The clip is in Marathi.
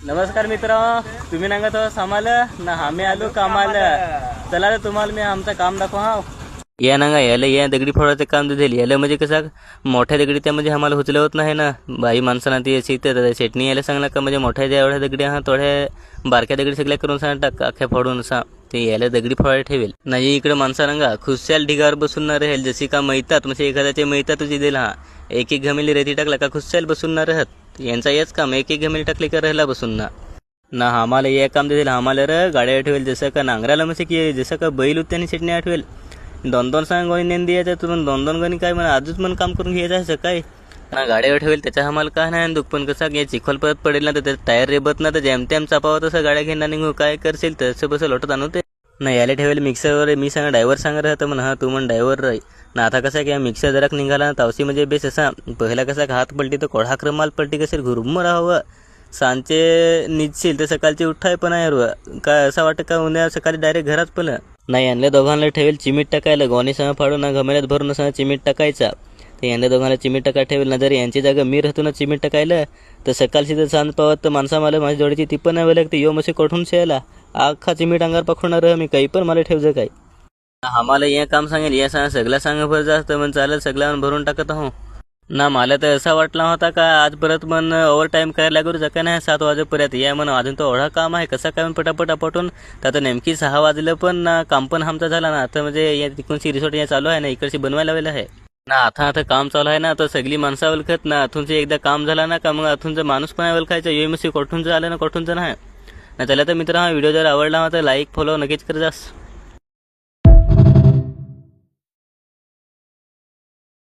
नमस्कार मित्र, तुम्ही सांगत हो सामाला ना आम्ही आलो कामाला. चला तर तुम्हाला मी आमचं काम दाखवा. या ना याला या दगडी फोडायचं काम दिले. याला म्हणजे कसं मोठ्या दगडी त्या म्हणजे आम्हाला उचलवत नाही ना. बाई माणसांना ती शेटणी यायला सांगला का म्हणजे मोठ्या ज्या एवढ्या दगडी हा थोड्या बारक्या दगडी सगळ्या करून सांग टाक अख्ख्या फोडून असा ते याला दगडी फोडायला ठेवेल नाही. इकडे माणसांना खुशाल ढिगावर बसून ना राहील जशी का मैतात म्हणजे एखाद्याचे मैतात तुझी दिल हा एक घमेली रेती टाकला का खुशाल बसून ना राहत. यांचा याच काम एक घमेली टाकले का राहिला बसून ना आम्हाला हे काम देतील. आम्हाला र गाड्या आठवेल जसं का नांगराला म्हणजे की जसं का बैल त्यांनी शेटणी आठवेल. दोन दोन सांग गोणी नेन द्यायचं तुरून दोन दोन गणी काय म्हणा आजच मन काम करून घ्यायचं असं काय ना गाड्या ठेवेल त्याच्या आम्हाला काय नाही दुःख. पण कसं या चिखल परत पडेल ना तर त्याचं टायर रेबत ना तर जेमतेम चापावं तसं गाड्या घेणार निघू काय करशील तसं बसं लोटत आणू ते ना. याला ठेवेल मिक्सरवर मी सांगा ड्रायव्हर सांगा राहतं म्हणा हा तू म्हण ड्रायव्हर राही ना. आता कसं काय मिक्सर जरा निघाला तावशी म्हणजे बेस असा पहिला कसा हात पलटी तर कोढा क्रमाल पलटी कसेल घुरुम राहावं सांचे निघशील तर सकाळची उठाय पण आहे काय असं वाटतं का उद्या सकाळी डायरेक्ट घरात पलं नाही. यांना दोघांना ठेवेल चिमीट टाकायला गोणी सह फाडून ना घमेल्यात भरून सह चिमीट टाकायचा. तर यांना दोघांना चिमीट टाका ठेवेल ना. जर यांची जागा मी राहतो ना चिमीट टाकायला तर सकाळची जर सांज पावत तर माणसा मला माझ्या जोडीची ती पण नाही लागते यो मसे कोठून शेला अख्खा चिमीट अंगार पकडणार मी काही पण मला ठेवचं काय. आम्हाला हे काम सांगेल या सांग सगळं सांगा भर जास्त मग चालेल सगळ्यांना भरून टाकत आहो ना. मला तर असा वाटला होता का आज परत मन ओव्हर टाईम करायला लागू जका नाही 7 वाजेपर्यंत या म्हणून अजून तो एवढा काम आहे कसं काय पटापटा पटून तर आता नेमकी 6 वाजलं पण ना काम पण आमचा झाला ना. आता म्हणजे या तिकडची रिसॉर्ट या चालू आहे ना इकडची बनवायला लावलेलं आहे ना. आता काम चालू आहे ना तर सगळी माणसं ओळखत ना. अथूनचं एकदा काम झाला ना का मग अथूनचं माणूस पण ओळखायचं ये मग कोठूनचं आलं ना कोठूनचं नाही ना. त्याला तर मित्र हा व्हिडिओ जर आवडला तर लाईक फॉलो नक्कीच कर जास.